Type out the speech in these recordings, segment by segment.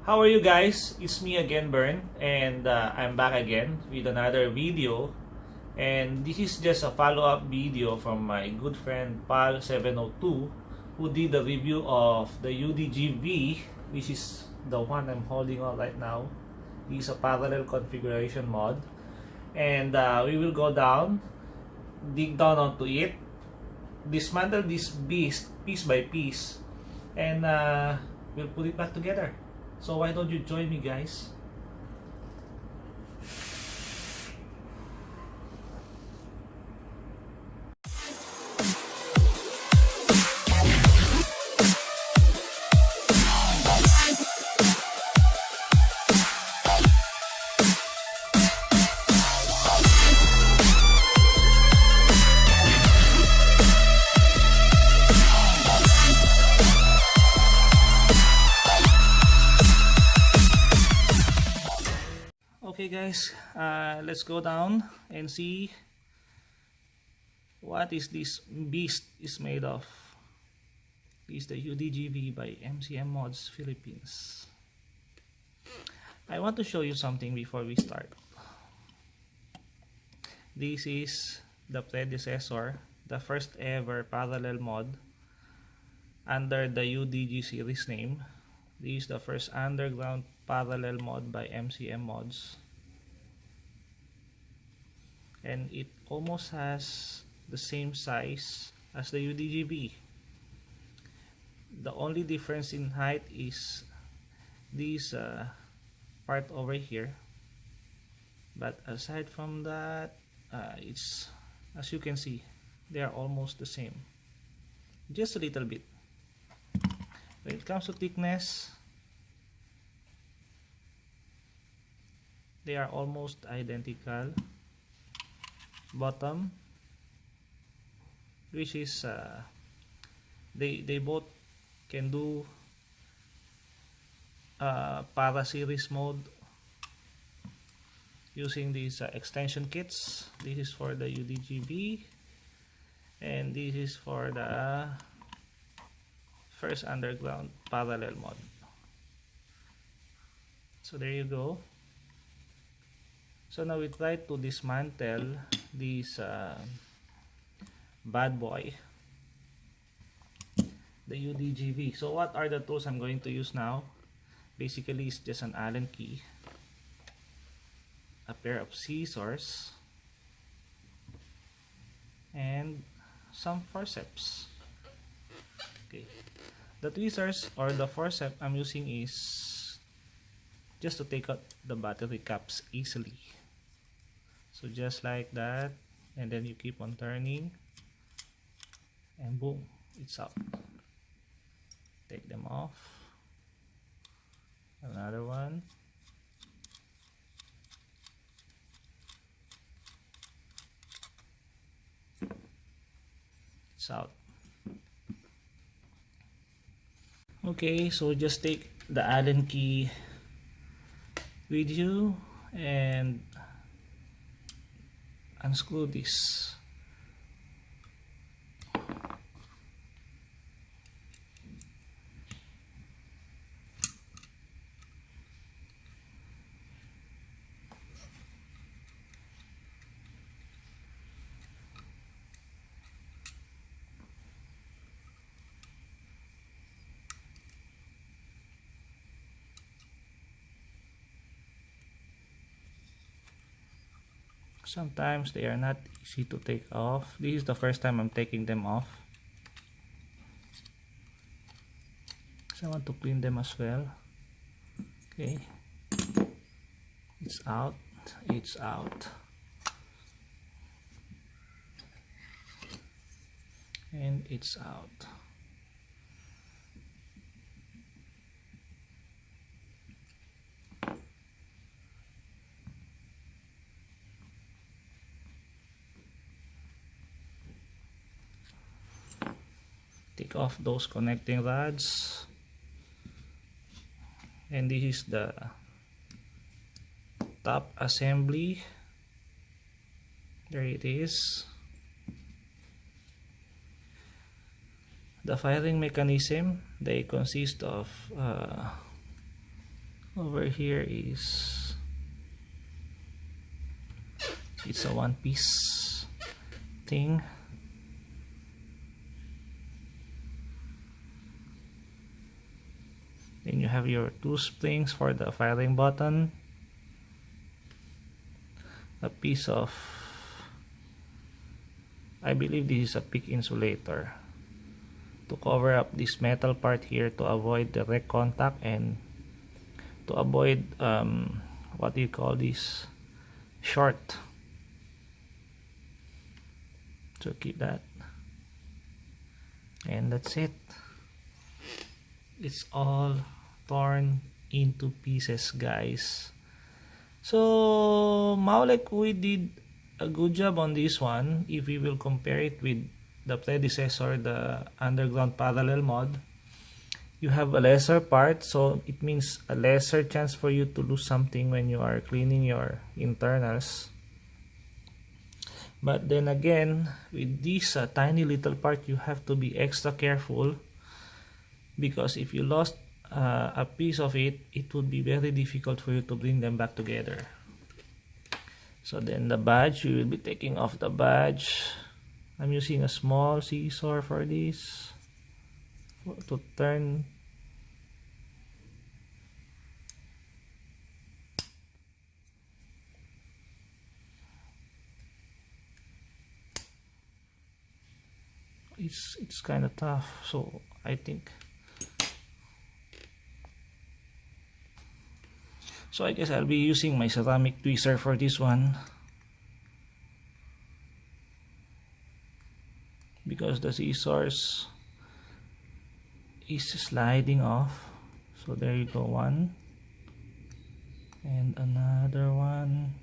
How are you guys? It's me again, Bern, and I'm back again with another video. And this is just a follow-up video from my good friend Pal702, who did a review of the UDG V, which is the one I'm holding on right now. It's a parallel configuration mod, and we will go down, dig down onto it, dismantle this beast piece by piece, and we'll put it back together. So why don't you join me, guys? Okay guys, let's go down and see what is this beast is made of. This is the UDG V by MCM Mods Philippines. I want to show you something before we start. This is the predecessor, the first ever parallel mod under the UDG series name. This is the first underground parallel mod by MCM Mods. And it almost has the same size as the UDG V. The only difference in height is this part over here, but aside from that, it's, as you can see, they are almost the same, just a little bit. When it comes to thickness, they are almost identical. Bottom, which is they both can do paraseries mode using these extension kits. This is for the UDG V, and this is for the first underground parallel mod. So there you go. So now we try to dismantle this bad boy, the UDG V. So what are the tools I'm going to use now? Basically, it's just an Allen key, a pair of scissors, and some forceps. Okay, the tweezers or the forceps I'm using is just to take out the battery caps easily. So just like that, and then you keep on turning, and boom, it's out. Take them off. Another one. It's out. Okay, so just take the Allen key with you and unscrew this. Sometimes they are not easy to take off. This is the first time I'm taking them off, so I want to clean them as well. Okay, it's out, it's out, and it's out. Take off those connecting rods, and this is the top assembly. There it is. The firing mechanism, they consist of Over here is, it's a one piece thing. Then you have your two springs for the firing button, a piece of, I believe this is a PIC insulator to cover up this metal part here to avoid direct contact and to avoid what do you call this, short. So keep that, and that's it. It's all torn into pieces, guys. So maolech, we did a good job on this one. If we will compare it with the predecessor, the underground parallel mod, you have a lesser part, so it means a lesser chance for you to lose something when you are cleaning your internals. But then again, with this tiny little part, you have to be extra careful, because if you lost a piece of it, it would be very difficult for you to bring them back together. So then the badge, we will be taking off the badge. I'm using a small scissor for this, to turn. It's kind of tough, so I think, so I guess I'll be using my ceramic tweezer for this one, because the scissors is sliding off. So there you go, one, and another one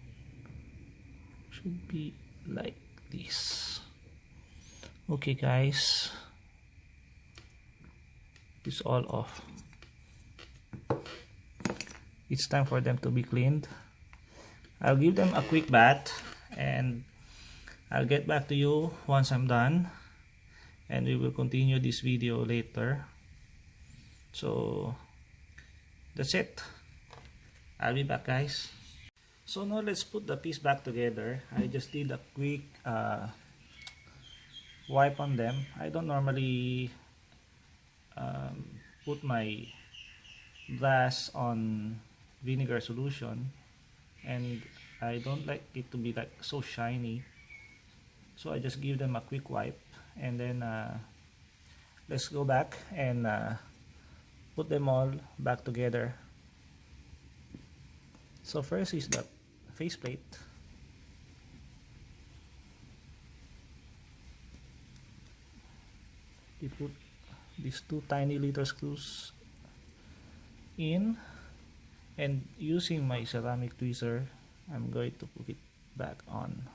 should be like this. Okay guys, it's all off. It's time for them to be cleaned. I'll give them a quick bath and I'll get back to you once I'm done, and we will continue this video later. So that's it. I'll be back, guys. So now let's put the piece back together. I just did a quick wipe on them. I don't normally put my glass on vinegar solution, and I don't like it to be like so shiny, so I just give them a quick wipe, and then let's go back and put them all back together. So first is the faceplate. You put these two tiny little screws in, and using my ceramic tweezer, I'm going to put it back on.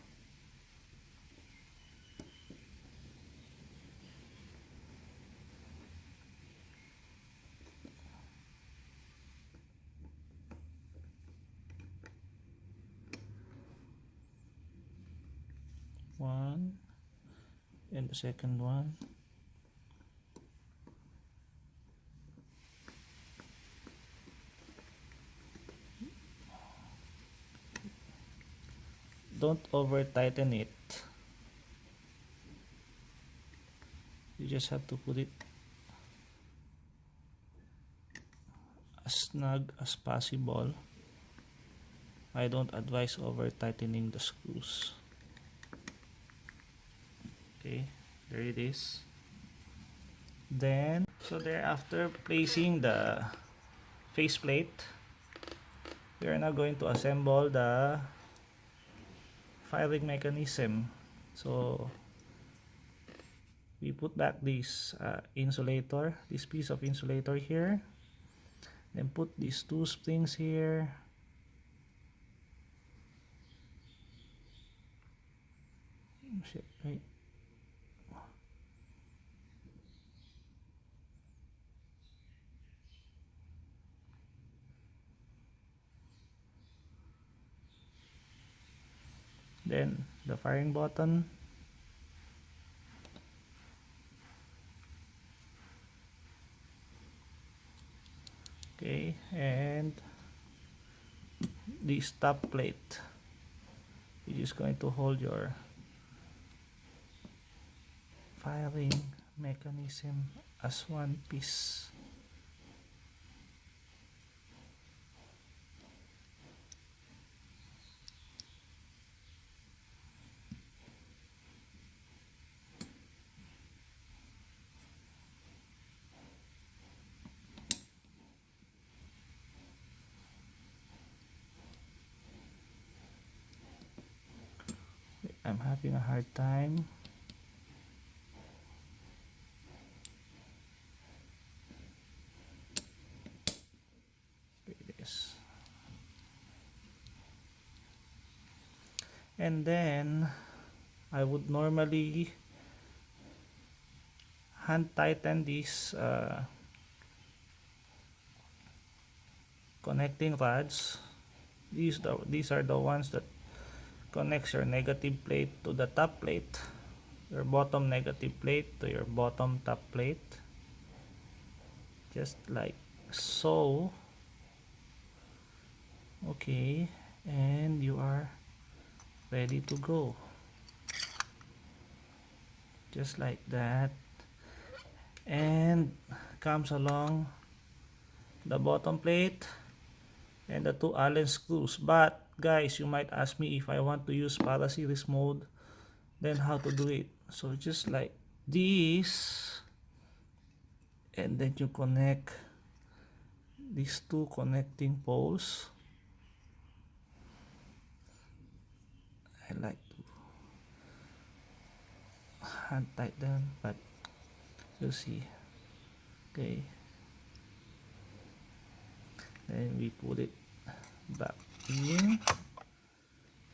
One, and the second one. Don't over tighten it. You just have to put it as snug as possible. I don't advise over tightening the screws. Okay, there it is. Then, so thereafter placing the faceplate, we are now going to assemble the firing mechanism. So we put back this insulator, this piece of insulator here, then put these two springs here, shit, wait. Then the firing button, okay, and this top plate, which is going to hold your firing mechanism as one piece. I'm having a hard time. This. And then I would normally hand tighten these connecting rods. These are the ones that connects your negative plate to the top plate, your bottom negative plate to your bottom top plate, just like so. Okay, and you are ready to go, just like that. And comes along the bottom plate and the two Allen screws. But guys, you might ask me, if I want to use paraseries mode, then how to do it? So just like this, and then you connect these two connecting poles. I like to hand tight them, but you'll see. Okay, then we put it back in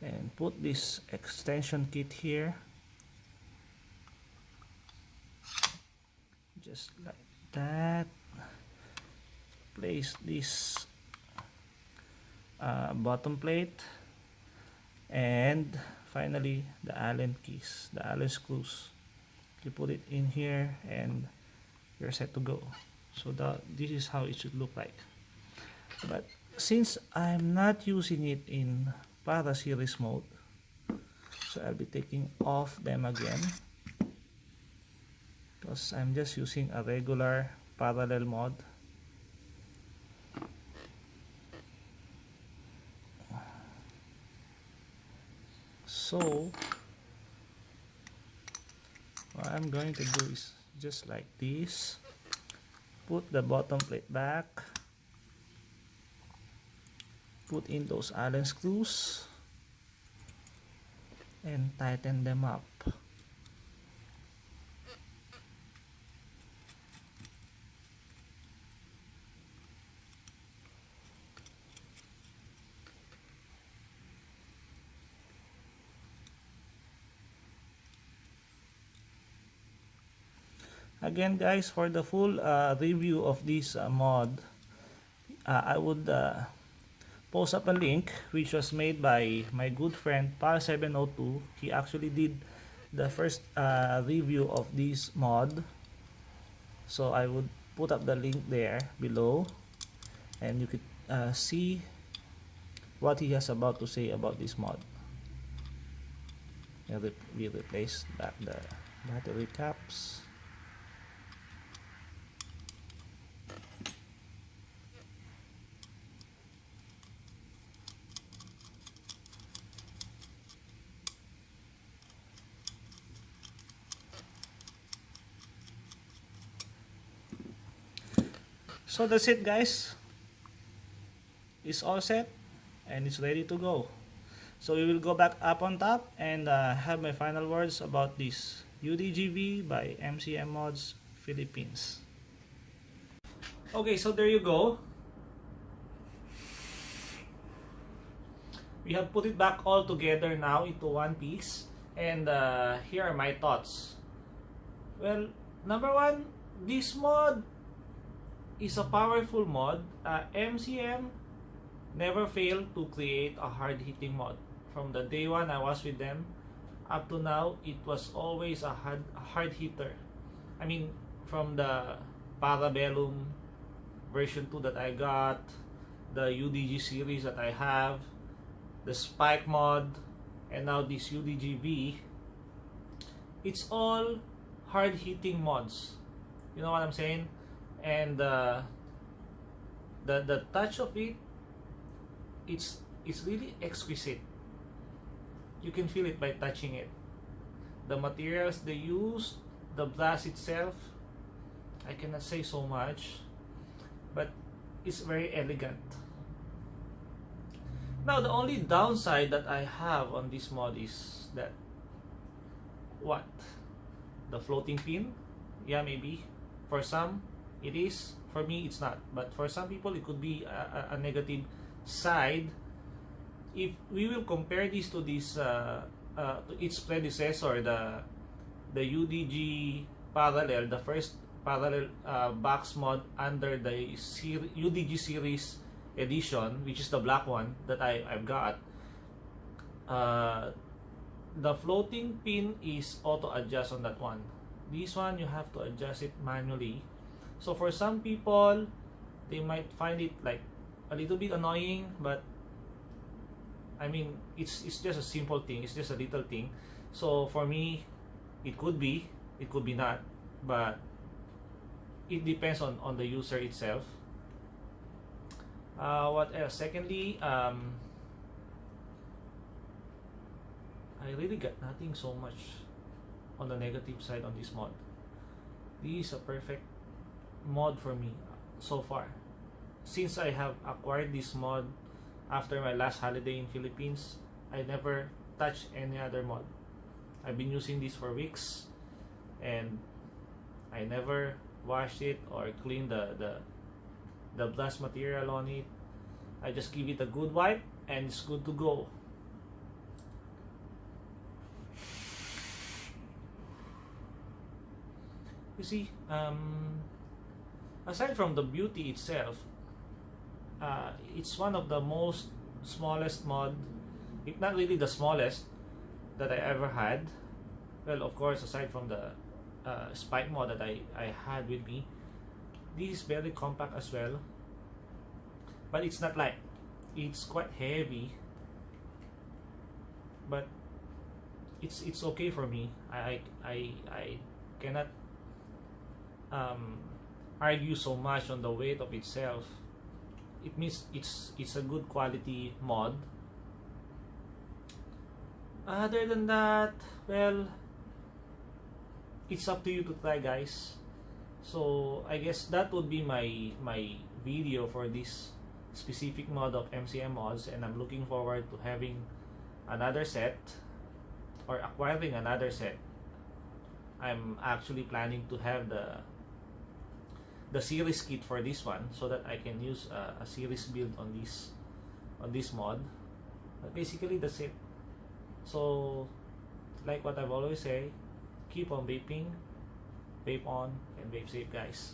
and put this extension kit here, just like that. Place this bottom plate, and finally the Allen keys, the Allen screws. You put it in here and you're set to go. So this is how it should look like. But since I'm not using it in paraseries mode, so I'll be taking off them again, because I'm just using a regular parallel mode. So what I'm going to do is just like this, put the bottom plate back, put in those Allen screws and tighten them up. Again guys, for the full review of this mod, I would post up a link which was made by my good friend Pal702. He actually did the first review of this mod, so I would put up the link there below, and you could see what he has about to say about this mod. And we replaced back the battery caps. So that's it guys, it's all set and it's ready to go. So we will go back up on top and have my final words about this UDG V by MCM Mods Philippines. Okay, so there you go. We have put it back all together now into one piece, and here are my thoughts. Well, number one, this mod is a powerful mod. MCM never failed to create a hard-hitting mod. From the day one I was with them up to now, it was always a hard hitter. I mean, from the Parabellum version 2 that I got, the UDG series that I have, the Spike mod, and now this UDG V. It's all hard-hitting mods. You know what I'm saying? And the touch of it, it's really exquisite. You can feel it by touching it. The materials they use, the blast itself, I cannot say so much, but it's very elegant. Now the only downside that I have on this mod is that what? The floating pin? Yeah, maybe. For some, it is. For me, it's not. But for some people, it could be a negative side. If we will compare this to this to its predecessor, the UDG Parallel, the first parallel box mod under the UDG series edition, which is the black one that I've got. The floating pin is auto adjust on that one. This one you have to adjust it manually. So for some people, they might find it like a little bit annoying, but I mean it's just a simple thing, it's just a little thing. So for me, it could be not, but it depends on the user itself. What else? Secondly, I really got nothing so much on the negative side on this mod. This is a perfect mod for me so far. Since I have acquired this mod after my last holiday in Philippines, I never touched any other mod. I've been using this for weeks and I never washed it or cleaned the blast material on it. I just give it a good wipe and it's good to go. You see, aside from the beauty itself, it's one of the most smallest mod, if not really the smallest, that I ever had. Well, of course, aside from the Spike mod that I had with me, this is very compact as well. But it's not light. It's quite heavy, but it's okay for me. I cannot argue so much on the weight of itself. It means it's a good quality mod. Other than that, well, it's up to you to try, guys. So I guess that would be my video for this specific mod of MCM mods, and I'm looking forward to having another set or acquiring another set. I'm actually planning to have the series kit for this one so that I can use a series build on this mod. But basically that's it. So like what I've always say, keep on vaping, vape on, and vape safe, guys.